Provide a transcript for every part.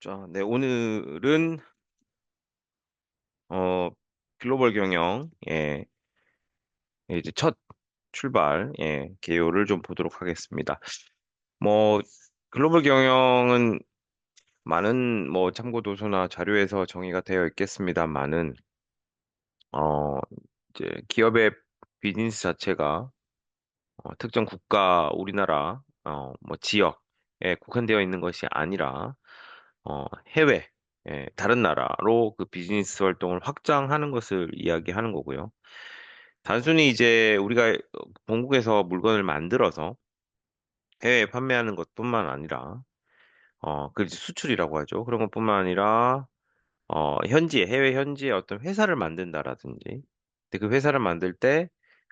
자, 네, 오늘은 어 글로벌 경영 이제 첫 출발 개요를 좀 보도록 하겠습니다. 뭐 글로벌 경영은 많은 뭐 참고 도서나 자료에서 정의가 되어 있겠습니다만은 어 이제 기업의 비즈니스 자체가 특정 국가, 우리나라, 뭐 지역에 국한되어 있는 것이 아니라 해외, 다른 나라로 그 비즈니스 활동을 확장하는 것을 이야기하는 거고요. 단순히 이제 우리가 본국에서 물건을 만들어서 해외에 판매하는 것뿐만 아니라, 그 이제 수출이라고 하죠. 그런 것뿐만 아니라, 해외 현지에 어떤 회사를 만든다라든지, 근데 그 회사를 만들 때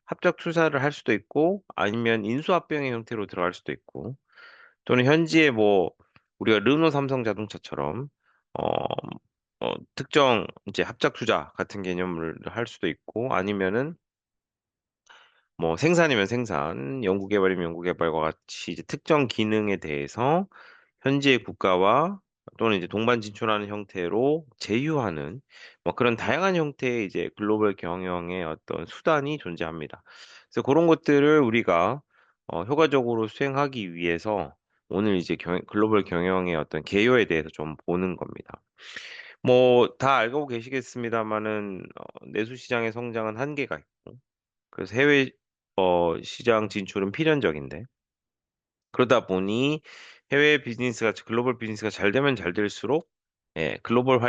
합작 투자를 할 수도 있고, 아니면 인수합병의 형태로 들어갈 수도 있고, 또는 현지에 뭐 우리가 르노 삼성 자동차처럼 어, 특정 이제 합작 투자 같은 개념을 할 수도 있고 아니면은 뭐 생산이면 생산, 연구개발이면 연구개발과 같이 이제 특정 기능에 대해서 현지의 국가와 또는 이제 동반 진출하는 형태로 제휴하는 뭐 그런 다양한 형태의 이제 글로벌 경영의 어떤 수단이 존재합니다. 그래서 그런 것들을 우리가 효과적으로 수행하기 위해서 오늘 이제 글로벌 경영의 어떤 개요에 대해서 좀 보는 겁니다. 뭐 다 알고 계시겠습니다만은 내수 시장의 성장은 한계가 있고 그래서 해외 시장 진출은 필연적인데 그러다 보니 해외 비즈니스가 글로벌 비즈니스가 잘 되면 잘 될수록 글로벌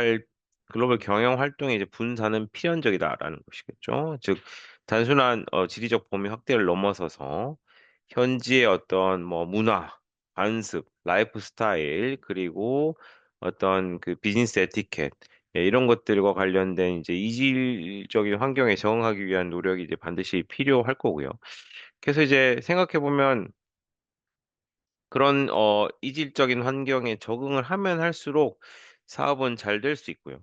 경영 활동의 이제 분산은 필연적이다라는 것이겠죠. 즉 단순한 지리적 범위 확대를 넘어서서 현지의 어떤 뭐 문화, 관습, 라이프 스타일 그리고 어떤 그 비즈니스 에티켓 이런 것들과 관련된 이제 이질적인 환경에 적응하기 위한 노력이 이제 반드시 필요할 거고요. 그래서 이제 생각해 보면 그런 이질적인 환경에 적응을 하면 할수록 사업은 잘 될 수 있고요.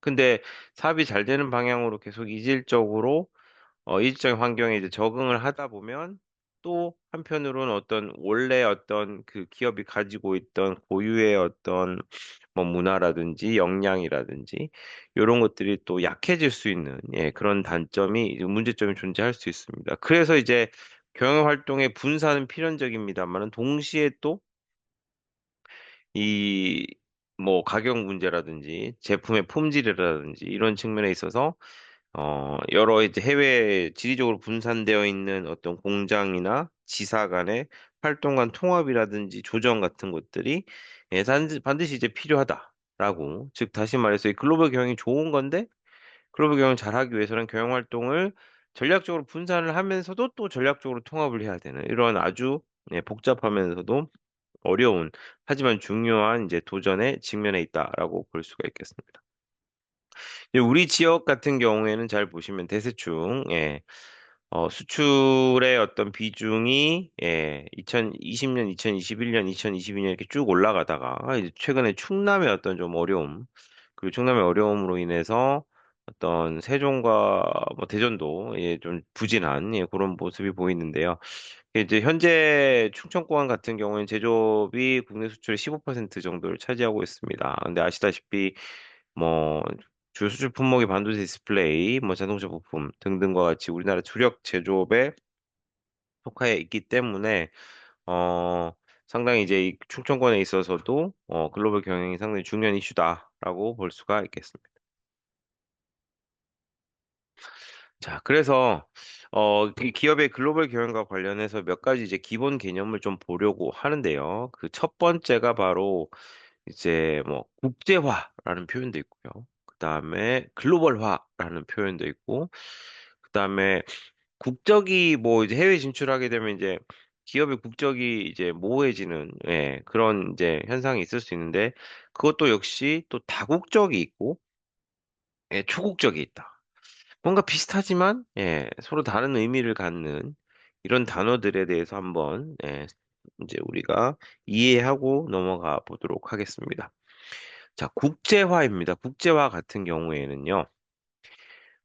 근데 사업이 잘 되는 방향으로 계속 이질적인 환경에 이제 적응을 하다 보면 또 한편으로는 어떤 원래 어떤 그 기업이 가지고 있던 고유의 어떤 뭐 문화라든지 역량이라든지 이런 것들이 또 약해질 수 있는 그런 문제점이 존재할 수 있습니다. 그래서 이제 경영 활동의 분산은 필연적입니다만은 동시에 또 이 뭐 가격 문제라든지 제품의 품질이라든지 이런 측면에 있어서 여러 이제 해외에 지리적으로 분산되어 있는 어떤 공장이나 지사 간의 활동 간 통합이라든지 조정 같은 것들이 반드시 이제 필요하다라고. 즉, 다시 말해서 이 글로벌 경영이 좋은 건데, 글로벌 경영을 잘하기 위해서는 경영 활동을 전략적으로 분산을 하면서도 또 전략적으로 통합을 해야 되는 이런 아주 복잡하면서도 어려운, 하지만 중요한 이제 도전에 직면해 있다라고 볼 수가 있겠습니다. 우리 지역 같은 경우에는 잘 보시면 대세충, 수출의 어떤 비중이 2020년, 2021년, 2022년 이렇게 쭉 올라가다가 이제 최근에 충남의 어떤 좀 어려움, 그 충남의 어려움으로 인해서 어떤 세종과 뭐 대전도 좀 부진한 그런 모습이 보이는데요. 이제 현재 충청권 같은 경우는 제조업이 국내 수출의 15% 정도를 차지하고 있습니다. 근데 아시다시피 뭐 주 수출 품목이 반도체 디스플레이, 뭐 자동차 부품 등등과 같이 우리나라 주력 제조업에 속하에 있기 때문에 어 상당히 이제 이 충청권에 있어서도 글로벌 경영이 상당히 중요한 이슈다라고 볼 수가 있겠습니다. 자, 그래서 이 기업의 글로벌 경영과 관련해서 몇 가지 이제 기본 개념을 좀 보려고 하는데요. 그 첫 번째가 바로 이제 뭐 국제화라는 표현도 있고요. 그다음에 글로벌화라는 표현도 있고, 그다음에 국적이 뭐 이제 해외 진출하게 되면 이제 기업의 국적이 이제 모호해지는 그런 이제 현상이 있을 수 있는데 그것도 역시 또 다국적이 있고 초국적이 있다. 뭔가 비슷하지만 서로 다른 의미를 갖는 이런 단어들에 대해서 한번 이제 우리가 이해하고 넘어가 보도록 하겠습니다. 자, 국제화입니다. 국제화 같은 경우에는요,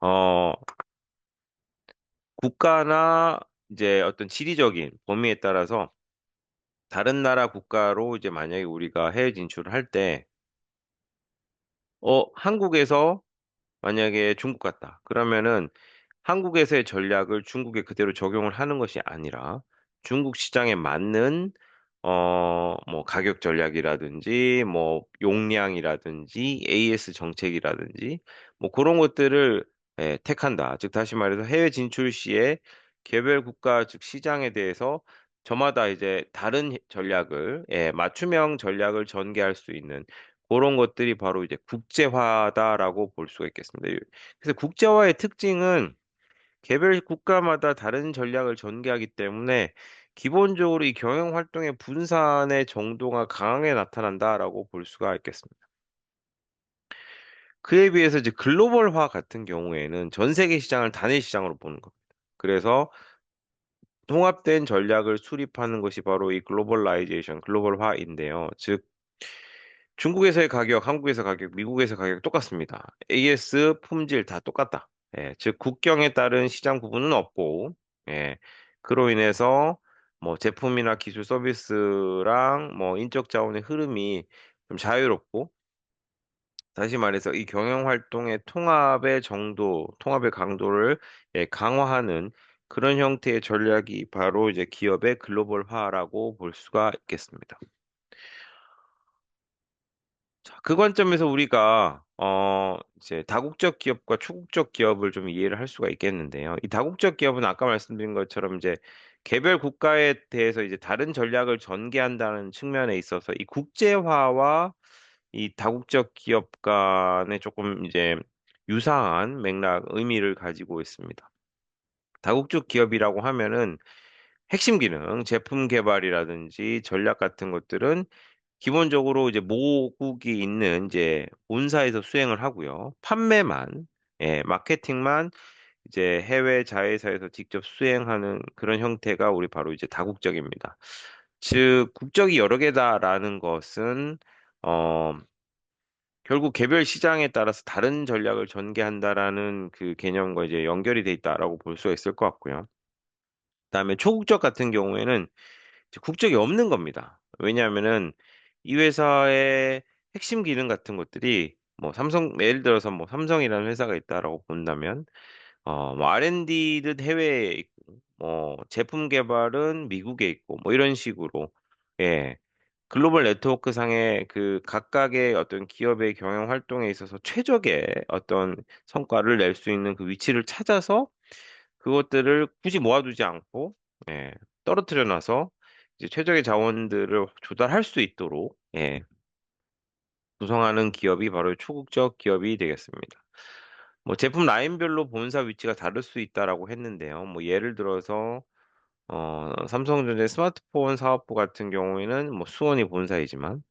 어, 국가나 이제 어떤 지리적인 범위에 따라서 다른 나라 국가로 이제 만약에 우리가 해외 진출을 할 때, 한국에서 만약에 중국 같다. 그러면은 한국에서의 전략을 중국에 그대로 적용을 하는 것이 아니라 중국 시장에 맞는 뭐 가격 전략이라든지 뭐 용량이라든지 AS 정책이라든지 뭐 그런 것들을 택한다. 즉 다시 말해서 해외 진출 시에 개별 국가 즉 시장에 대해서 저마다 이제 다른 전략을 맞춤형 전략을 전개할 수 있는 그런 것들이 바로 이제 국제화다라고 볼 수가 있겠습니다. 그래서 국제화의 특징은 개별 국가마다 다른 전략을 전개하기 때문에 기본적으로 이 경영 활동의 분산의 정도가 강하게 나타난다라고 볼 수가 있겠습니다. 그에 비해서 이제 글로벌화 같은 경우에는 전 세계 시장을 단일 시장으로 보는 겁니다. 그래서 통합된 전략을 수립하는 것이 바로 이 글로벌라이제이션, 글로벌화인데요. 즉 중국에서의 가격, 한국에서 가격, 미국에서 가격 똑같습니다. AS 품질 다 똑같다. 즉 국경에 따른 시장 구분은 없고, 예, 그로 인해서 뭐 제품이나 기술 서비스랑 뭐 인적 자원의 흐름이 좀 자유롭고, 다시 말해서 이 경영 활동의 통합의 정도, 통합의 강도를 강화하는 그런 형태의 전략이 바로 이제 기업의 글로벌화라고 볼 수가 있겠습니다. 자, 그 관점에서 우리가 이제 다국적 기업과 초국적 기업을 좀 이해를 할 수가 있겠는데요. 이 다국적 기업은 아까 말씀드린 것처럼 이제 개별 국가에 대해서 이제 다른 전략을 전개한다는 측면에 있어서 이 국제화와 이 다국적 기업 간에 조금 이제 유사한 맥락, 의미를 가지고 있습니다. 다국적 기업이라고 하면은 핵심 기능, 제품 개발이라든지 전략 같은 것들은 기본적으로 이제 모국이 있는 이제 본사에서 수행을 하고요. 판매만, 마케팅만 이제 해외 자회사에서 직접 수행하는 그런 형태가 우리 바로 이제 다국적입니다. 즉, 국적이 여러 개다라는 것은, 어, 결국 개별 시장에 따라서 다른 전략을 전개한다라는 그 개념과 이제 연결이 돼 있다라고 볼 수가 있을 것 같고요. 그다음에 초국적 같은 경우에는 이제 국적이 없는 겁니다. 왜냐하면은 이 회사의 핵심 기능 같은 것들이 뭐 예를 들어서 뭐 삼성이라는 회사가 있다라고 본다면 뭐 R&D는 해외에 있고 뭐 제품 개발은 미국에 있고 뭐 이런 식으로 예. 글로벌 네트워크 상의 그 각각의 어떤 기업의 경영 활동에 있어서 최적의 어떤 성과를 낼 수 있는 그 위치를 찾아서 그것들을 굳이 모아두지 않고 예, 떨어뜨려 놔서 이제 최적의 자원들을 조달할 수 있도록 구성하는 기업이 바로 초국적 기업이 되겠습니다. 뭐 제품 라인별로 본사 위치가 다를 수 있다라고 했는데요. 뭐 예를 들어서 삼성전자의 스마트폰 사업부 같은 경우에는 뭐 수원이 본사이지만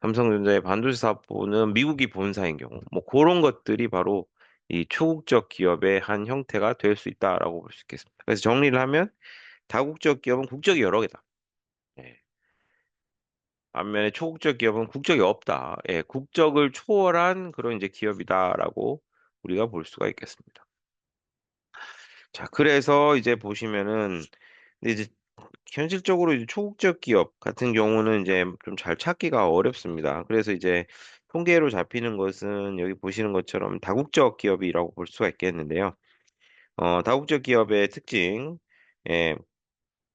삼성전자의 반도체 사업부는 미국이 본사인 경우 뭐 그런 것들이 바로 이 초국적 기업의 한 형태가 될 수 있다라고 볼 수 있겠습니다. 그래서 정리를 하면 다국적 기업은 국적이 여러 개다. 예. 반면에 초국적 기업은 국적이 없다. 국적을 초월한 그런 이제 기업이다라고 우리가 볼 수가 있겠습니다. 자, 그래서 이제 보시면은 근데 이제 현실적으로 이제 초국적 기업 같은 경우는 이제 좀 잘 찾기가 어렵습니다. 그래서 이제 통계로 잡히는 것은 여기 보시는 것처럼 다국적 기업이라고 볼 수가 있겠는데요. 다국적 기업의 특징, 예,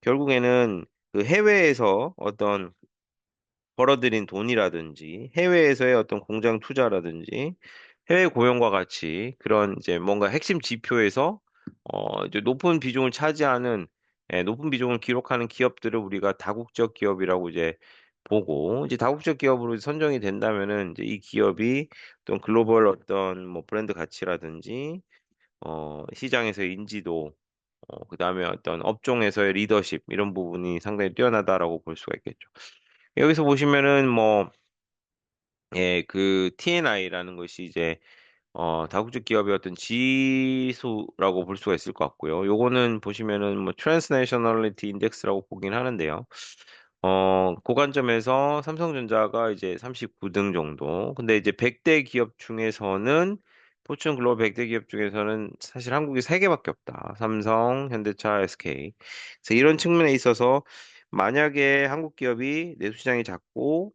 결국에는 그 해외에서 어떤 벌어들인 돈이라든지 해외에서의 어떤 공장 투자라든지 해외 고용과 같이 그런 이제 뭔가 핵심 지표에서 이제 높은 비중을 차지하는 높은 비중을 기록하는 기업들을 우리가 다국적 기업이라고 이제 보고 이제 다국적 기업으로 선정이 된다면은 이제 이 기업이 어떤 글로벌 어떤 뭐 브랜드 가치라든지 시장에서의 인지도 그다음에 어떤 업종에서의 리더십 이런 부분이 상당히 뛰어나다라고 볼 수가 있겠죠. 여기서 보시면은 뭐 그 TNI라는 것이 이제 다국적 기업의 어떤 지수라고 볼 수가 있을 것 같고요. 요거는 보시면은 뭐 Transnationality Index라고 보긴 하는데요. 그 관점에서 삼성전자가 이제 39등 정도. 근데 이제 100대 기업 중에서는 포춘 글로벌 100대 기업 중에서는 사실 한국이 3개밖에 없다. 삼성, 현대차, SK. 그래서 이런 측면에 있어서 만약에 한국 기업이 내수시장이 작고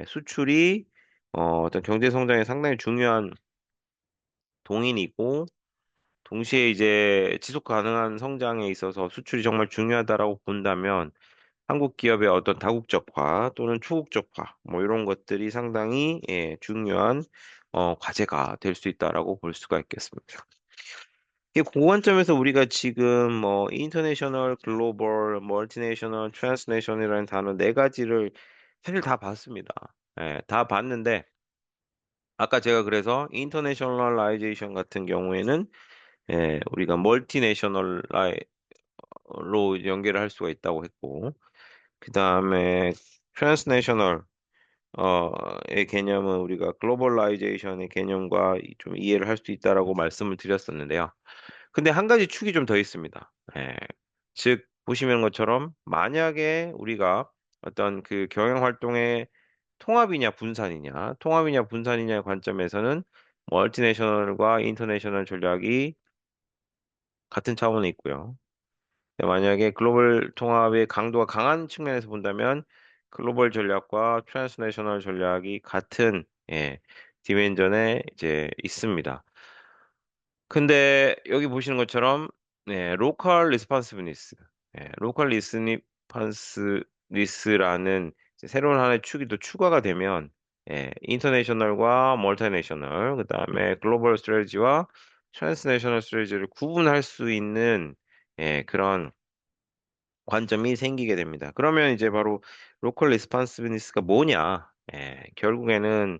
수출이 어떤 경제 성장에 상당히 중요한 동인이고, 동시에 이제 지속 가능한 성장에 있어서 수출이 정말 중요하다라고 본다면 한국 기업의 어떤 다국적화 또는 초국적화 뭐 이런 것들이 상당히 중요한 과제가 될 수 있다라고 볼 수가 있겠습니다. 이게 그 관점에서 우리가 지금 뭐 인터내셔널, 글로벌, 멀티내셔널, 트랜스내셔널이라는 단어 네 가지를 사실 다 봤습니다. 다 봤는데 아까 제가 그래서 인터내셔널라이제이션 같은 경우에는 우리가 멀티내셔널로 연계를 할 수가 있다고 했고 그 다음에 트랜스내셔널 의 개념은 우리가 글로벌라이제이션의 개념과 좀 이해를 할 수 있다라고 말씀을 드렸었는데요. 근데 한 가지 축이 좀 더 있습니다. 즉, 보시는 것처럼 만약에 우리가 어떤 그 경영 활동의 통합이냐 분산이냐의 관점에서는 멀티내셔널과 인터내셔널 전략이 같은 차원에 있고요. 만약에 글로벌 통합의 강도가 강한 측면에서 본다면 글로벌 전략과 트랜스내셔널 전략이 같은 디멘전에 이제 있습니다. 근데 여기 보시는 것처럼 로컬 리스폰시브니스, 로컬 리스폰시브니스라는 새로운 하나의 축이 또 추가가 되면 인터내셔널과 멀티내셔널, 그다음에 글로벌 스트래지와 트랜스내셔널 스트래지를 구분할 수 있는 그런 관점이 생기게 됩니다. 그러면 이제 바로 로컬 리스폰시브니스가 뭐냐? 결국에는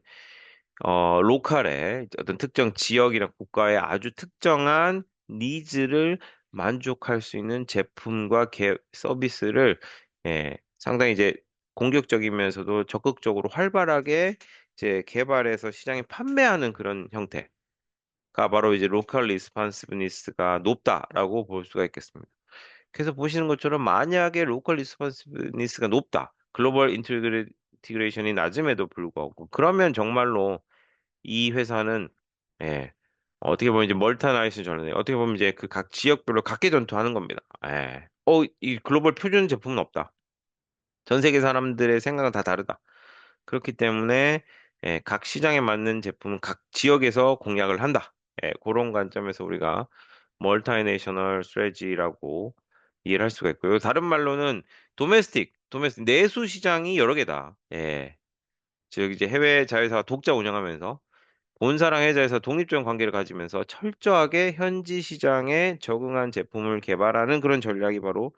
로컬의 어떤 특정 지역이나 국가의 아주 특정한 니즈를 만족할 수 있는 제품과 서비스를 상당히 이제 공격적이면서도 적극적으로 활발하게 이제 개발해서 시장에 판매하는 그런 형태가 바로 이제 로컬 리스폰시브니스가 높다라고 볼 수가 있겠습니다. 그래서 보시는 것처럼 만약에 로컬 리스폰시브니스가 높다, 글로벌 인티그레이션이 낮음에도 불구하고 그러면 정말로 이 회사는 예, 어떻게 보면 이제 멀티나이션 전에 어떻게 보면 이제 그 각 지역별로 각계 전투하는 겁니다. 이 글로벌 표준 제품은 없다. 전 세계 사람들의 생각은 다 다르다. 그렇기 때문에 각 시장에 맞는 제품은 각 지역에서 공략을 한다. 그런 관점에서 우리가 멀티내셔널 스트래지라고 이해를 할 수가 있고요. 다른 말로는 도메스틱 내수 시장이 여러 개다. 즉 이제 해외 자회사가 독자 운영하면서 본사랑 해외자에서 독립적인 관계를 가지면서 철저하게 현지 시장에 적응한 제품을 개발하는 그런 전략이 바로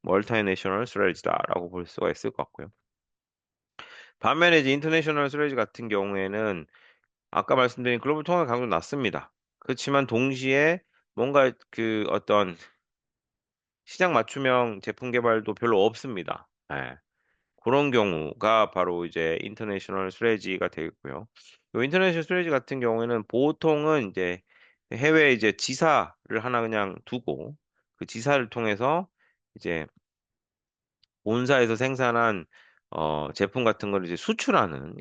멀티내셔널 스트래지다라고 볼 수가 있을 것 같고요. 반면에 이제 인터내셔널 스트래지 같은 경우에는 아까 말씀드린 글로벌 통합 강도 낮습니다. 그렇지만 동시에 뭔가 그 어떤 시장 맞춤형 제품 개발도 별로 없습니다. 그런 경우가 바로 이제 인터내셔널 스트래지가 되겠고요. 이 인터내셔널 스트래지 같은 경우에는 보통은 이제 해외 이제 지사를 하나 그냥 두고 그 지사를 통해서 이제 본사에서 생산한 제품 같은 걸 이제 수출하는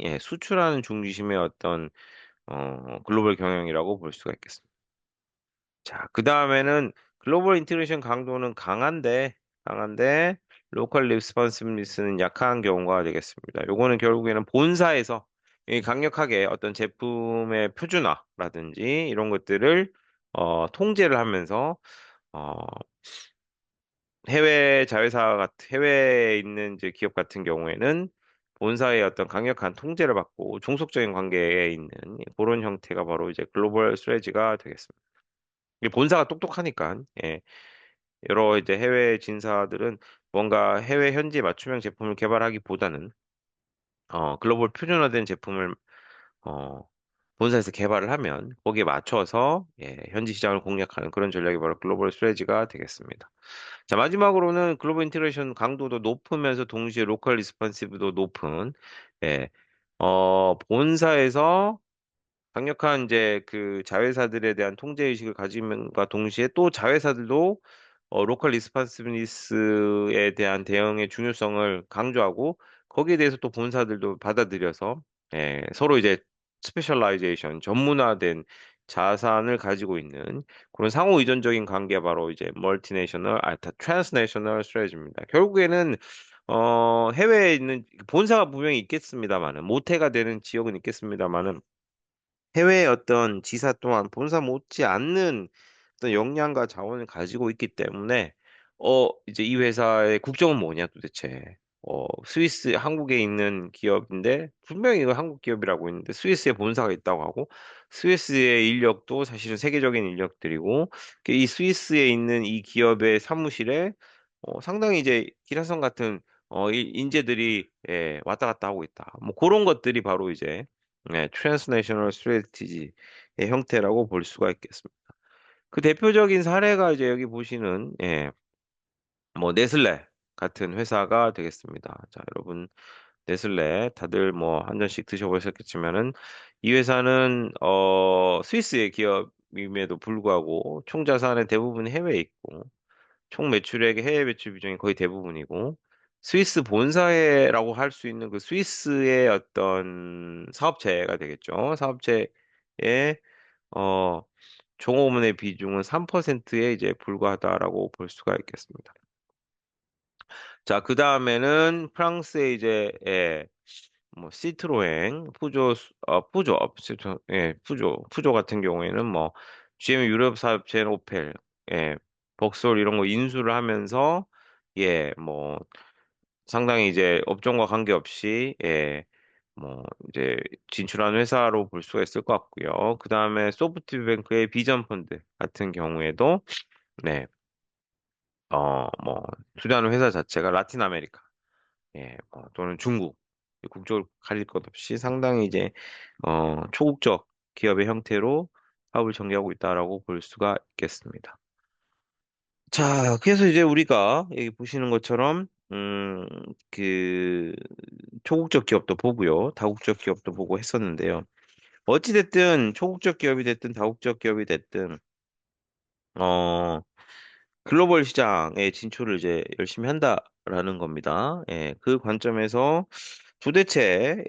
중심의 어떤 글로벌 경영이라고 볼 수가 있겠습니다. 자, 그 다음에는 글로벌 인티그레이션 강도는 강한데, 로컬 리스폰시브니스는 약한 경우가 되겠습니다. 요거는 결국에는 본사에서 이 강력하게 어떤 제품의 표준화라든지 이런 것들을 통제를 하면서 어, 해외에 있는 이제 기업 같은 경우에는 본사의 어떤 강력한 통제를 받고 종속적인 관계에 있는 그런 형태가 바로 이제 글로벌 스트레지가 되겠습니다. 이 본사가 똑똑하니까, 여러 이제 해외 진사들은 뭔가 해외 현지 맞춤형 제품을 개발하기보다는, 글로벌 표준화된 제품을, 어, 본사에서 개발을 하면 거기에 맞춰서, 현지 시장을 공략하는 그런 전략이 바로 글로벌 스트래지가 되겠습니다. 자, 마지막으로는 글로벌 인테그레이션 강도도 높으면서 동시에 로컬 리스폰시브도 높은, 예, 본사에서 강력한 이제 그 자회사들에 대한 통제 의식을 가짐과 동시에 또 자회사들도 로컬 리스폰시브니스에 대한 대응의 중요성을 강조하고 거기에 대해서 또 본사들도 받아들여서 서로 이제 스페셜라이제이션 전문화된 자산을 가지고 있는 그런 상호 의존적인 관계가 바로 이제 트랜스내셔널 스트레지입니다. 결국에는 해외에 있는 본사가 분명히 있겠습니다만은 모태가 되는 지역은 있겠습니다만은 해외의 어떤 지사 또한 본사 못지 않는 어떤 역량과 자원을 가지고 있기 때문에 이제 이 회사의 국적은 뭐냐 도대체. 스위스 한국에 있는 기업인데 분명히 이거 한국 기업이라고 있는데 스위스에 본사가 있다고 하고 스위스의 인력도 사실은 세계적인 인력들이고 이 스위스에 있는 이 기업의 사무실에 상당히 이제 기라성 같은 인재들이 왔다 갔다 하고 있다. 뭐 그런 것들이 바로 이제 트랜스내셔널 스트래티지의 형태라고 볼 수가 있겠습니다. 그 대표적인 사례가 이제 여기 보시는 뭐 네슬레 같은 회사가 되겠습니다. 자, 여러분 네슬레 다들 뭐 한 잔씩 드셔보셨겠지만은 이 회사는 스위스의 기업임에도 불구하고 총 자산의 대부분 해외에 있고 총 매출액의 해외 매출 비중이 거의 대부분이고 스위스 본사라고 할 수 있는 그 스위스의 어떤 사업체가 되겠죠. 사업체의 어, 종업원의 비중은 3%에 이제 불과하다라고 볼 수가 있겠습니다. 자, 그 다음에는 프랑스의 이제 뭐 시트로엥, 푸조 같은 경우에는 뭐 GM 유럽 사업체인 오펠, 벅스올 이런 거 인수를 하면서 뭐 상당히 이제 업종과 관계없이 뭐 이제 진출한 회사로 볼 수가 있을 것 같고요. 그 다음에 소프트뱅크의 비전 펀드 같은 경우에도 네, 뭐 투자하는 회사 자체가 라틴 아메리카, 또는 중국 국적을 가릴 것 없이 상당히 이제 초국적 기업의 형태로 사업을 전개하고 있다라고 볼 수가 있겠습니다. 자, 그래서 이제 우리가 여기 보시는 것처럼 그 초국적 기업도 보고요, 다국적 기업도 보고 했었는데요. 어찌됐든 초국적 기업이 됐든 다국적 기업이 됐든 어 글로벌 시장에 진출을 이제 열심히 한다라는 겁니다. 그 관점에서 도대체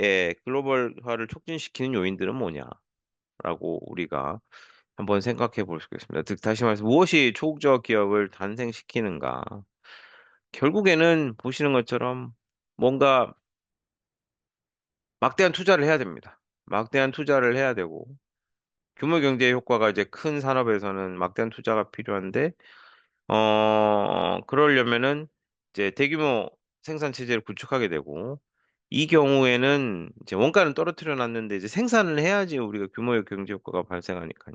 글로벌화를 촉진시키는 요인들은 뭐냐라고 우리가 한번 생각해 볼 수 있겠습니다. 즉 다시 말해서 무엇이 초국적 기업을 탄생시키는가? 결국에는 보시는 것처럼 뭔가 막대한 투자를 해야 됩니다. 막대한 투자를 해야 되고 규모 경제 효과가 이제 큰 산업에서는 막대한 투자가 필요한데 그러려면은 이제 대규모 생산 체제를 구축하게 되고, 이 경우에는 이제 원가는 떨어뜨려 놨는데 이제 생산을 해야지 우리가 규모의 경제 효과가 발생하니까요.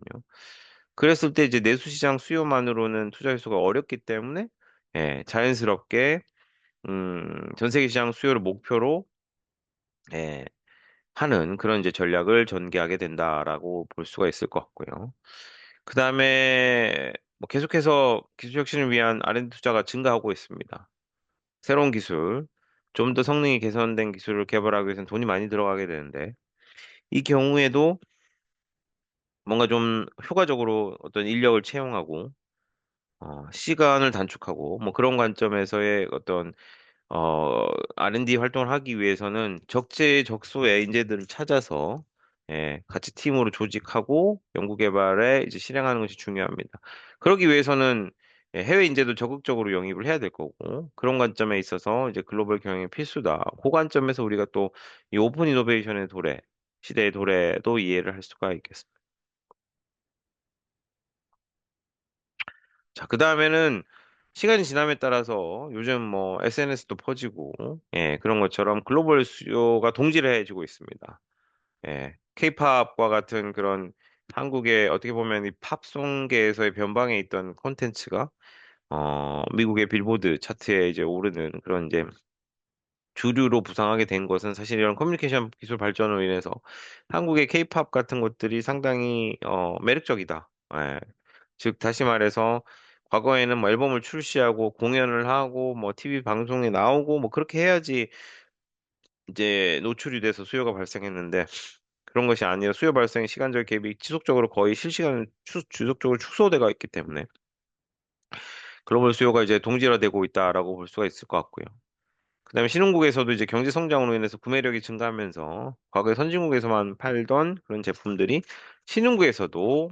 그랬을 때 이제 내수 시장 수요만으로는 투자 회수가 어렵기 때문에 자연스럽게 전 세계 시장 수요를 목표로 예, 하는 그런 이제 전략을 전개하게 된다라고 볼 수가 있을 것 같고요. 그 다음에 뭐 계속해서 기술 혁신을 위한 R&D 투자가 증가하고 있습니다. 새로운 기술, 좀 더 성능이 개선된 기술을 개발하기 위해서는 돈이 많이 들어가게 되는데, 이 경우에도 뭔가 좀 효과적으로 어떤 인력을 채용하고, 시간을 단축하고, 뭐 그런 관점에서의 어떤 R&D 활동을 하기 위해서는 적재적소의 인재들을 찾아서 같이 팀으로 조직하고 연구개발에 이제 실행하는 것이 중요합니다. 그러기 위해서는 해외 인재도 적극적으로 영입을 해야 될 거고 그런 관점에 있어서 이제 글로벌 경영이 필수다. 그 관점에서 우리가 또 이 오픈 이노베이션의 도래, 시대의 도래도 이해를 할 수가 있겠습니다. 자, 그 다음에는 시간이 지남에 따라서 요즘 뭐 SNS도 퍼지고, 그런 것처럼 글로벌 수요가 동질해지고 있습니다. 케이팝과 같은 그런 한국의 어떻게 보면 이 팝송계에서의 변방에 있던 콘텐츠가, 미국의 빌보드 차트에 이제 오르는 그런 이제 주류로 부상하게 된 것은 사실 이런 커뮤니케이션 기술 발전으로 인해서 한국의 케이팝 같은 것들이 상당히, 매력적이다. 즉 다시 말해서 과거에는 뭐 앨범을 출시하고 공연을 하고 뭐 TV 방송에 나오고 뭐 그렇게 해야지 이제 노출이 돼서 수요가 발생했는데 그런 것이 아니라 수요 발생의 시간적 갭이 지속적으로 거의 실시간 지속적으로 축소돼가 있기 때문에 글로벌 수요가 이제 동질화되고 있다라고 볼 수가 있을 것 같고요. 그다음에 신흥국에서도 이제 경제 성장으로 인해서 구매력이 증가하면서 과거에 선진국에서만 팔던 그런 제품들이 신흥국에서도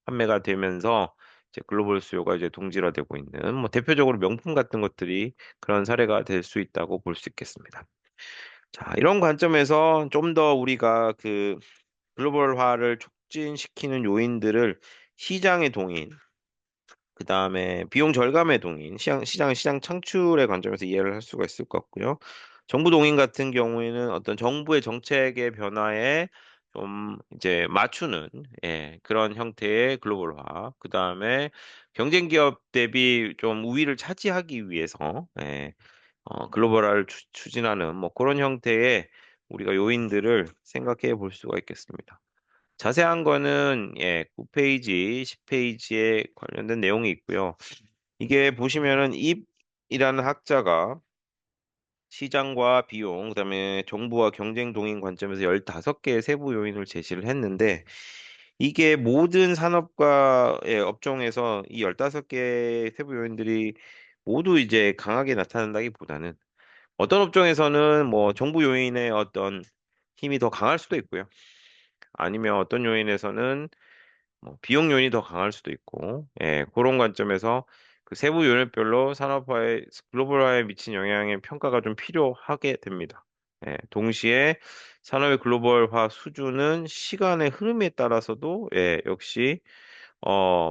판매가 되면서 이제 글로벌 수요가 이제 동질화되고 있는 뭐 대표적으로 명품 같은 것들이 그런 사례가 될 수 있다고 볼 수 있겠습니다. 자, 이런 관점에서 좀 더 우리가 그 글로벌화를 촉진시키는 요인들을 시장의 동인, 그 다음에 비용 절감의 동인, 시장 창출의 관점에서 이해를 할 수가 있을 것 같고요. 정부 동인 같은 경우에는 어떤 정부의 정책의 변화에 좀 이제 맞추는 그런 형태의 글로벌화. 그 다음에 경쟁 기업 대비 좀 우위를 차지하기 위해서 글로벌화를 추진하는 뭐 그런 형태의 우리가 요인들을 생각해 볼 수가 있겠습니다. 자세한 거는 9페이지, 10페이지에 관련된 내용이 있고요. 이게 보시면은 입이라는 학자가 시장과 비용, 그다음에 정부와 경쟁 동인 관점에서 15개의 세부 요인을 제시를 했는데 이게 모든 산업과의 업종에서 이 15개의 세부 요인들이 모두 이제 강하게 나타난다기보다는 어떤 업종에서는 뭐 정부 요인의 어떤 힘이 더 강할 수도 있고요. 아니면 어떤 요인에서는 뭐 비용 요인이 더 강할 수도 있고, 그런 관점에서 그 세부 요인별로 산업화에 글로벌화에 미친 영향의 평가가 좀 필요하게 됩니다. 동시에 산업의 글로벌화 수준은 시간의 흐름에 따라서도 역시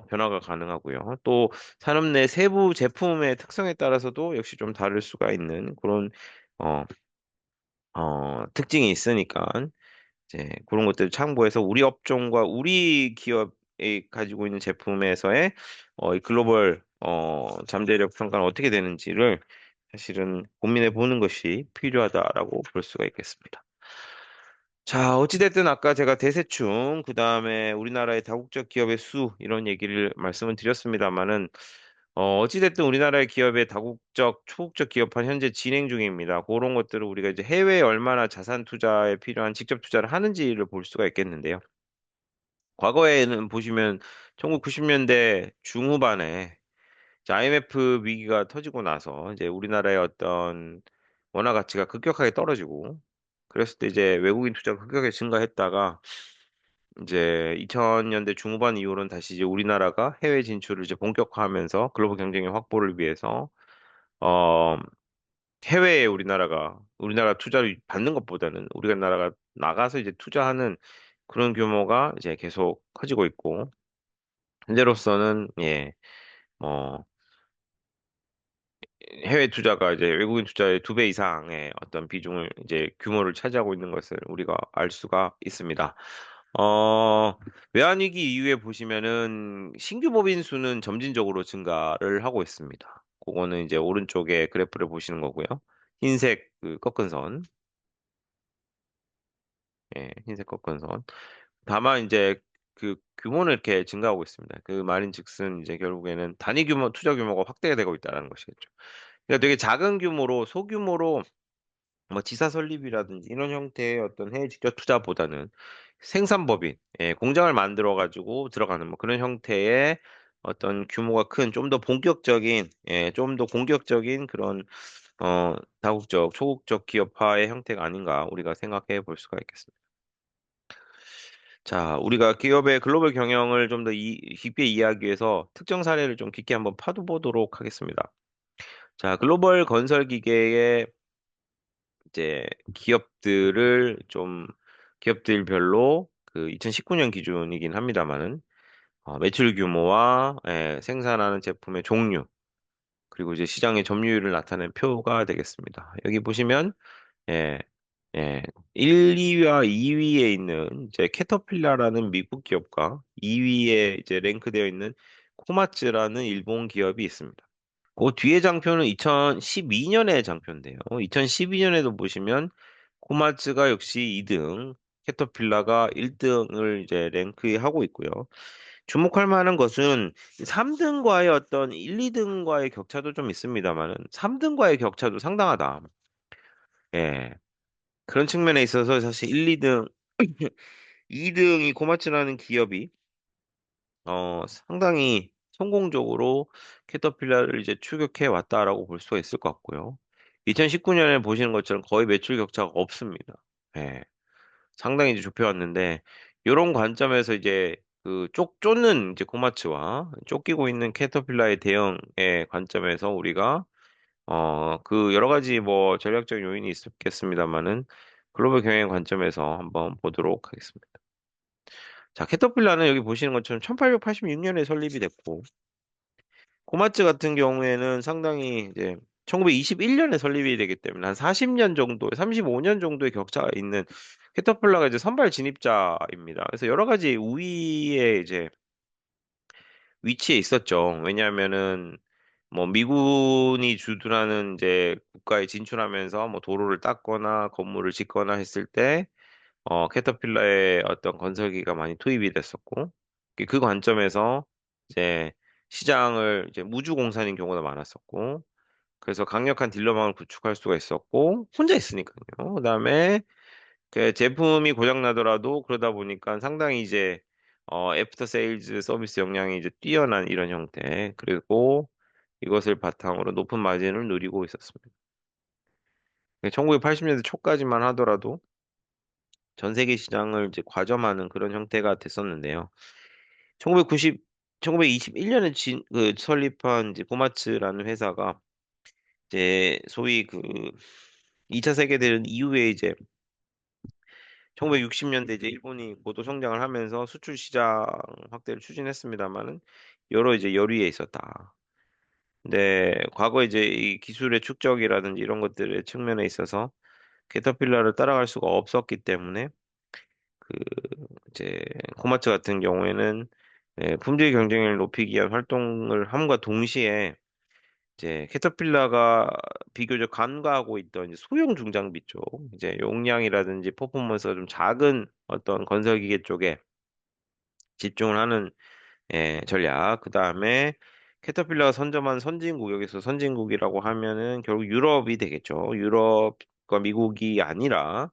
변화가 가능하고요. 또 산업 내 세부 제품의 특성에 따라서도 역시 좀 다를 수가 있는 그런 어, 특징이 있으니까 이제 그런 것들을 참고해서 우리 업종과 우리 기업이 가지고 있는 제품에서의 이 글로벌 잠재력 평가는 어떻게 되는지를 사실은 고민해 보는 것이 필요하다라고 볼 수가 있겠습니다. 자, 어찌됐든 아까 제가 대세충, 그 다음에 우리나라의 다국적 기업의 수, 이런 얘기를 말씀을 드렸습니다만은, 어찌됐든 우리나라의 기업의 다국적, 초국적 기업화 현재 진행 중입니다. 그런 것들을 우리가 이제 해외에 얼마나 자산 투자에 필요한 직접 투자를 하는지를 볼 수가 있겠는데요. 과거에는 보시면 1990년대 중후반에 이제 IMF 위기가 터지고 나서 이제 우리나라의 어떤 원화 가치가 급격하게 떨어지고 그랬을 때 이제 외국인 투자가 급격하게 증가했다가 이제 2000년대 중후반 이후로는 다시 이제 우리나라가 해외 진출을 이제 본격화하면서 글로벌 경쟁력 확보를 위해서 어 해외에 우리나라 투자를 받는 것보다는 우리가 나라가 나가서 이제 투자하는 그런 규모가 이제 계속 커지고 있고 현재로서는 뭐 해외 투자가 이제 외국인 투자의 2배 이상의 어떤 비중을 이제 규모를 차지하고 있는 것을 우리가 알 수가 있습니다. 어, 외환위기 이후에 보시면은 신규 법인 수는 점진적으로 증가를 하고 있습니다. 그거는 이제 오른쪽에 그래프를 보시는 거고요. 흰색 그 꺾은 선, 흰색 꺾은 선. 다만 이제 그 규모는 이렇게 증가하고 있습니다. 그 말인즉슨 이제 결국에는 단위 규모 투자 규모가 확대가 되고 있다는 것이겠죠. 그러니까 되게 작은 규모로 소규모로 뭐 지사 설립이라든지 이런 형태의 어떤 해외 직접 투자보다는 생산법인, 공장을 만들어 가지고 들어가는 뭐 그런 형태의 어떤 규모가 큰 좀 더 본격적인, 좀 더 공격적인 그런 다국적, 초국적 기업화의 형태가 아닌가 우리가 생각해 볼 수가 있겠습니다. 자, 우리가 기업의 글로벌 경영을 좀 더 깊게 이해하기 위해서 특정 사례를 좀 깊게 한번 파도 보도록 하겠습니다. 자, 글로벌 건설 기계의 이제 기업들별로 그 2019년 기준이긴 합니다만은 매출 규모와 생산하는 제품의 종류 그리고 이제 시장의 점유율을 나타낸 표가 되겠습니다. 여기 보시면 예, 예, 1, 2위와 2위에 있는 이제 캐터필라라는 미국 기업과 2위에 이제 랭크되어 있는 코마츠라는 일본 기업이 있습니다. 그 뒤에 장표는 2012년의 장표인데요. 2012년에도 보시면 코마츠가 역시 2등, 캐터필라가 1등을 이제 랭크하고 있고요. 주목할 만한 것은 3등과의 어떤 1, 2등과의 격차도 좀 있습니다만은 3등과의 격차도 상당하다. 예. 그런 측면에 있어서 사실 1, 2등, 2등이 코마츠라는 기업이 상당히 성공적으로 캐터필라를 이제 추격해 왔다라고 볼 수가 있을 것 같고요. 2019년에 보시는 것처럼 거의 매출 격차가 없습니다. 예, 상당히 이제 좁혀왔는데, 이런 관점에서 이제 쫓는 이제 코마츠와 쫓기고 있는 캐터필라의 대응의 관점에서 우리가 그 여러 가지 뭐 전략적 요인이 있겠습니다만은 글로벌 경영 관점에서 한번 보도록 하겠습니다. 자, 캐터필라는 여기 보시는 것처럼 1886년에 설립이 됐고, 코마츠 같은 경우에는 상당히 이제 1921년에 설립이 되기 때문에 한 40년 정도, 35년 정도의 격차가 있는 캐터필라가 이제 선발 진입자입니다. 그래서 여러 가지 우위에 이제 위치에 있었죠. 왜냐하면은 뭐 미군이 주둔하는 이제 국가에 진출하면서 뭐 도로를 닦거나 건물을 짓거나 했을 때 캐터필러의 어떤 건설기가 많이 투입이 됐었고, 그 관점에서 이제 시장을 이제 무주공산인 경우가 많았었고, 그래서 강력한 딜러망을 구축할 수가 있었고, 혼자 있으니까요. 그다음에 그 제품이 고장 나더라도 그러다 보니까 상당히 이제 애프터 세일즈 서비스 역량이 이제 뛰어난 이런 형태. 그리고 이것을 바탕으로 높은 마진을 누리고 있었습니다. 1980년대 초까지만 하더라도 전 세계 시장을 이제 과점하는 그런 형태가 됐었는데요. 1990, 1921년에 설립한 이제 고마츠라는 회사가 이제 소위 그 2차 세계대전 이후에 이제 1960년대 이제 일본이 고도 성장을 하면서 수출 시장 확대를 추진했습니다만은 여러 이제 열의에 있었다. 근데 과거 이제 이 기술의 축적이라든지 이런 것들의 측면에 있어서 캐터필러를 따라갈 수가 없었기 때문에 그 이제 코마츠 같은 경우에는 품질 경쟁력을 높이기 위한 활동을 함과 동시에 이제 캐터필러가 비교적 간과하고 있던 이제 소형 중장비 쪽, 이제 용량이라든지 퍼포먼스가 좀 작은 어떤 건설기계 쪽에 집중을 하는 전략. 그 다음에 캐터필러가 선점한 선진국, 여기서 선진국이라고 하면은 결국 유럽이 되겠죠. 유럽과 미국이 아니라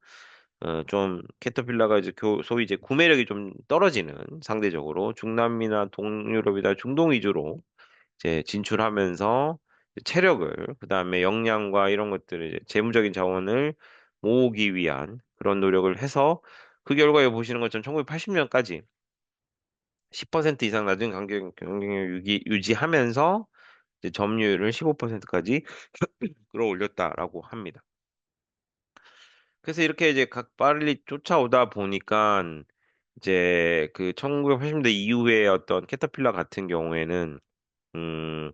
좀 캐터필러가 이제 소위 이제 구매력이 좀 떨어지는 상대적으로 중남미나 동유럽이나 중동 위주로 이제 진출하면서 체력을 그다음에 역량과 이런 것들을 이제 재무적인 자원을 모으기 위한 그런 노력을 해서 그 결과에 보시는 것처럼 1980년까지 10% 이상 낮은 경쟁력 유지하면서 이제 점유율을 15%까지 끌어올렸다라고 합니다. 그래서 이렇게 이제 각 빨리 쫓아오다 보니까 이제 그 1980년대 이후에 어떤 캐터필러 같은 경우에는 음,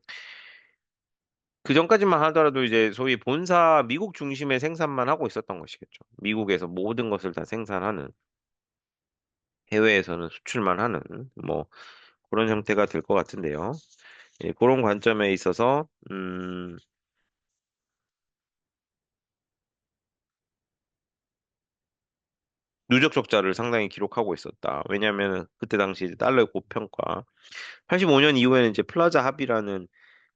그 전까지만 하더라도 이제 소위 본사 미국 중심의 생산만 하고 있었던 것이겠죠. 미국에서 모든 것을 다 생산하는 해외에서는 수출만 하는 뭐 그런 형태가 될 것 같은데요. 예, 그런 관점에 있어서 누적 적자를 상당히 기록하고 있었다. 왜냐하면 그때 당시 이제 달러의 고평가 85년 이후에는 이제 플라자 합의라는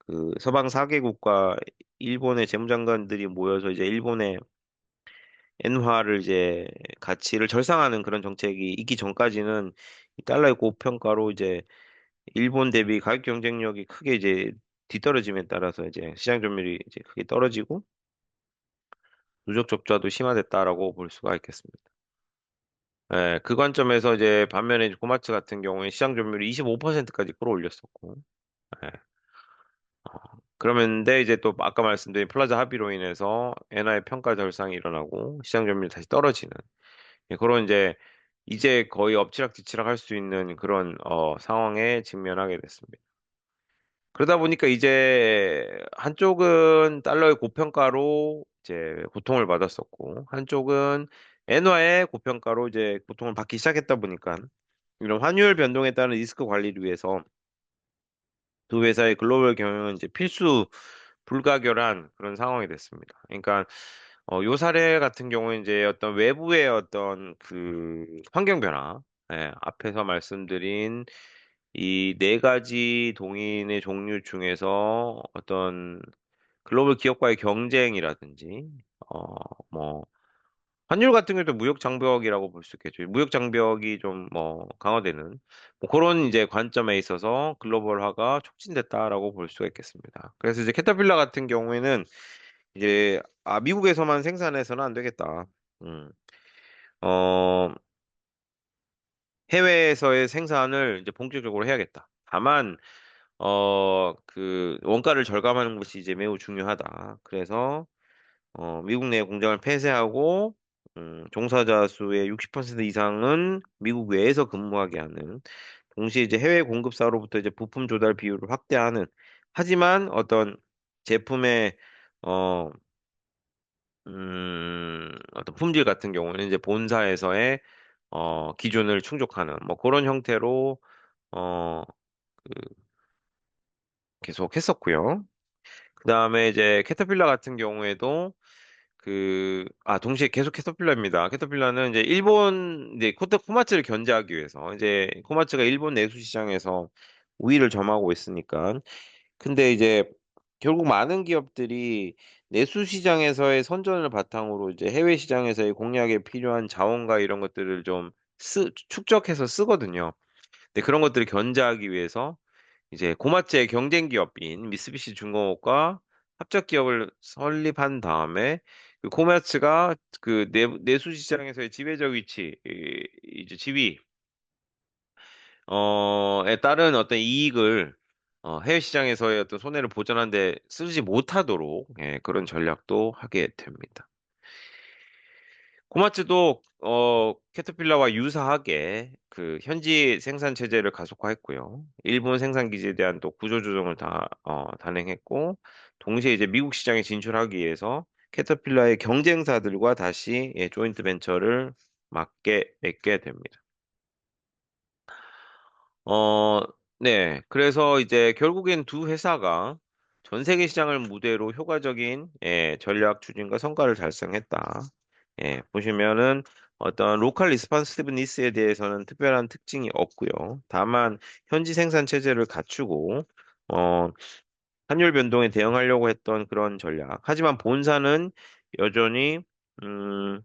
그 서방 4개국과 일본의 재무장관들이 모여서 이제 일본의 엔화를 이제 가치를 절상하는 그런 정책이 있기 전까지는 이 달러의 고평가로 이제 일본 대비 가격 경쟁력이 크게 이제 뒤떨어짐에 따라서 이제 시장 점유율이 이제 크게 떨어지고 누적 적자도 심화됐다라고 볼 수가 있겠습니다. 예, 그 관점에서 이제 반면에 이제 고마츠 같은 경우에 시장 점유율이 25%까지 끌어올렸었고, 예. 그러면데 이제 또 아까 말씀드린 플라자 합의로 인해서 엔화의 평가 절상이 일어나고 시장 점유율이 다시 떨어지는 그런 이제 거의 엎치락뒤치락 할 수 있는 그런 상황에 직면하게 됐습니다. 그러다 보니까 이제 한쪽은 달러의 고평가로 이제 고통을 받았었고 한쪽은 엔화의 고평가로 이제 고통을 받기 시작했다 보니까 이런 환율 변동에 따른 리스크 관리를 위해서 두 회사의 글로벌 경영은 이제 필수 불가결한 그런 상황이 됐습니다. 그러니까 요 사례 같은 경우는 이제 어떤 외부의 어떤 그 환경 변화, 앞에서 말씀드린 이 네 가지 동인의 종류 중에서 어떤 글로벌 기업과의 경쟁이라든지, 뭐 환율 같은 경우도 무역 장벽이라고 볼 수 있겠죠. 무역 장벽이 좀 뭐 강화되는 뭐 그런 이제 관점에 있어서 글로벌화가 촉진됐다라고 볼 수가 있겠습니다. 그래서 이제 캐터필러 같은 경우에는 이제 미국에서만 생산해서는 안 되겠다. 음. 어, 해외에서의 생산을 이제 본격적으로 해야겠다. 다만 그 원가를 절감하는 것이 이제 매우 중요하다. 그래서 미국 내 공장을 폐쇄하고 종사자 수의 60% 이상은 미국 외에서 근무하게 하는, 동시에 이제 해외 공급사로부터 이제 부품 조달 비율을 확대하는, 하지만 어떤 제품의 어, 어떤 품질 같은 경우는 이제 본사에서의 기준을 충족하는 뭐 그런 형태로 어, 그 계속 했었고요. 그다음에 이제 캐터필러 같은 경우에도 동시에 계속 캐터필러입니다. 캐터필러는 이제 일본, 이제 코마츠를 견제하기 위해서, 이제 코마츠가 일본 내수 시장에서 우위를 점하고 있으니까. 근데 이제 결국 많은 기업들이 내수 시장에서의 선전을 바탕으로 이제 해외 시장에서의 공략에 필요한 자원과 이런 것들을 좀 축적해서 쓰거든요. 근데 그런 것들을 견제하기 위해서 이제 고마츠의 경쟁 기업인 미쓰비시 중공업과 합작 기업을 설립한 다음에 그 코마츠가 그 내수 시장에서의 지배적 위치, 이제 지위, 에 따른 어떤 이익을 해외 시장에서의 어떤 손해를 보전하는 데 쓰지 못하도록, 그런 전략도 하게 됩니다. 코마츠도 캐터필러와 유사하게 그 현지 생산 체제를 가속화했고요. 일본 생산 기지에 대한 또 구조 조정을 다 단행했고, 동시에 이제 미국 시장에 진출하기 위해서 캐터필러의 경쟁사들과 다시 조인트 벤처를 맺게 됩니다. 어, 네. 그래서 이제 결국엔 두 회사가 전 세계 시장을 무대로 효과적인 전략 추진과 성과를 달성했다. 보시면은 어떤 로컬 리스폰시브니스에 대해서는 특별한 특징이 없고요. 다만 현지 생산 체제를 갖추고 어, 환율 변동에 대응하려고 했던 그런 전략. 하지만 본사는 여전히 음,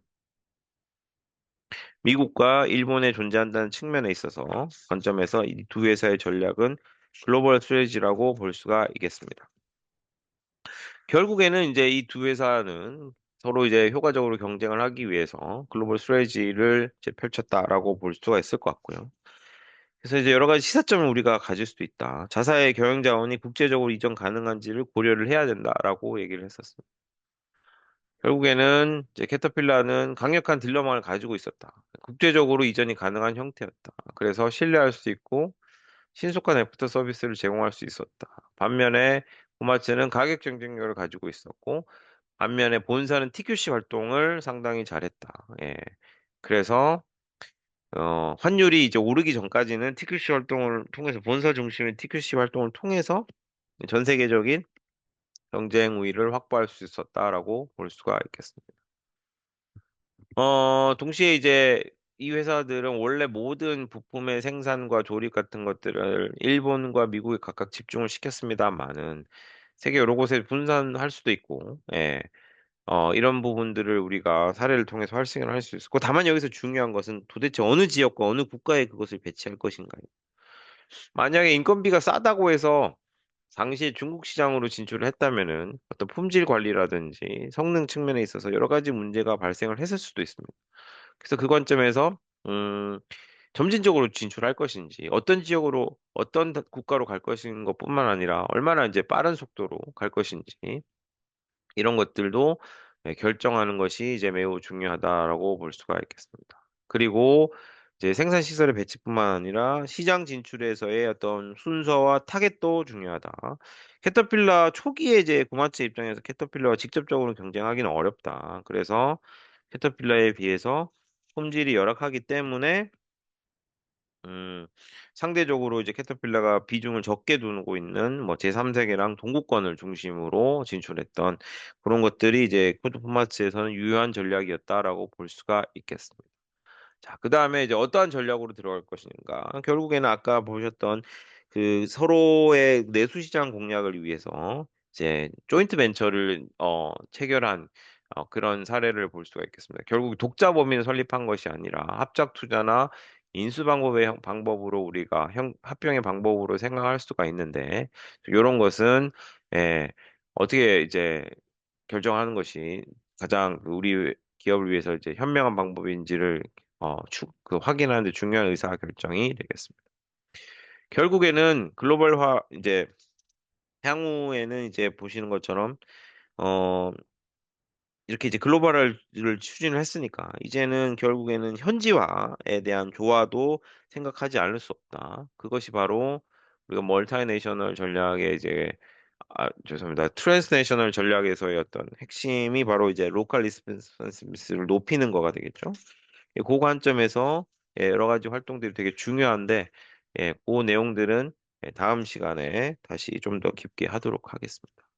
미국과 일본에 존재한다는 측면에 있어서 관점에서 이 두 회사의 전략은 글로벌 스트레지라고 볼 수가 있겠습니다. 결국에는 이제 이 두 회사는 서로 이제 효과적으로 경쟁을 하기 위해서 글로벌 스트레지를 이제 펼쳤다라고 볼 수가 있을 것 같고요. 그래서 이제 여러 가지 시사점을 우리가 가질 수도 있다. 자사의 경영 자원이 국제적으로 이전 가능한지를 고려를 해야 된다라고 얘기를 했었습니다. 결국에는 이제 캐터필라는 강력한 딜러망을 가지고 있었다. 국제적으로 이전이 가능한 형태였다. 그래서 신뢰할 수 있고 신속한 애프터 서비스를 제공할 수 있었다. 반면에 고마츠는 가격 경쟁력을 가지고 있었고, 반면에 본사는 TQC 활동을 상당히 잘했다. 그래서 환율이 이제 오르기 전까지는 TQC 활동을 통해서, 본사 중심의 TQC 활동을 통해서 전 세계적인 경쟁 우위를 확보할 수 있었다라고 볼 수가 있겠습니다. 동시에 이제 이 회사들은 원래 모든 부품의 생산과 조립 같은 것들을 일본과 미국에 각각 집중을 시켰습니다만은 세계 여러 곳에 분산할 수도 있고, 이런 부분들을 우리가 사례를 통해서 활성화를 할 수 있고, 다만 여기서 중요한 것은 도대체 어느 지역과 어느 국가에 그것을 배치할 것인가요? 만약에 인건비가 싸다고 해서 당시에 중국 시장으로 진출을 했다면은 어떤 품질 관리라든지 성능 측면에 있어서 여러 가지 문제가 발생을 했을 수도 있습니다. 그래서 그 관점에서 음, 점진적으로 진출할 것인지, 어떤 지역으로, 어떤 국가로 갈 것인 것뿐만 아니라 얼마나 이제 빠른 속도로 갈 것인지, 이런 것들도 결정하는 것이 이제 매우 중요하다라고 볼 수가 있겠습니다. 그리고 이제 생산 시설의 배치뿐만 아니라 시장 진출에서의 어떤 순서와 타겟도 중요하다. 캐터필러 초기에 이제 고마츠 입장에서 캐터필러와 직접적으로 경쟁하기는 어렵다. 그래서 캐터필러에 비해서 품질이 열악하기 때문에 음, 상대적으로 이제 캐터필러가 비중을 적게 두고 있는 뭐 제3세계랑 동구권을 중심으로 진출했던 그런 것들이 이제 코드포마츠에서는 유효한 전략이었다라고 볼 수가 있겠습니다. 자, 그 다음에 이제 어떠한 전략으로 들어갈 것인가? 결국에는 아까 보셨던 그 서로의 내수 시장 공략을 위해서 이제 조인트 벤처를 체결한 그런 사례를 볼 수가 있겠습니다. 결국 독자 범위를 설립한 것이 아니라 합작 투자나 인수 방법의 방법으로 우리가 합병의 방법으로 생각할 수가 있는데, 이런 것은 예, 어떻게 이제 결정하는 것이 가장 우리 기업을 위해서 이제 현명한 방법인지를 그 확인하는 데 중요한 의사결정이 되겠습니다. 결국에는 글로벌화, 이제 향후에는 이제 보시는 것처럼, 어, 이렇게 이제 글로벌을 추진을 했으니까, 이제는 결국에는 현지화에 대한 조화도 생각하지 않을 수 없다. 그것이 바로 우리가 멀티내셔널 전략의 이제, 죄송합니다. 트랜스내셔널 전략에서의 어떤 핵심이 바로 이제 로컬 리스폰시비리티를 높이는 거가 되겠죠. 그 관점에서 여러 가지 활동들이 되게 중요한데, 그 내용들은 다음 시간에 다시 좀 더 깊게 하도록 하겠습니다.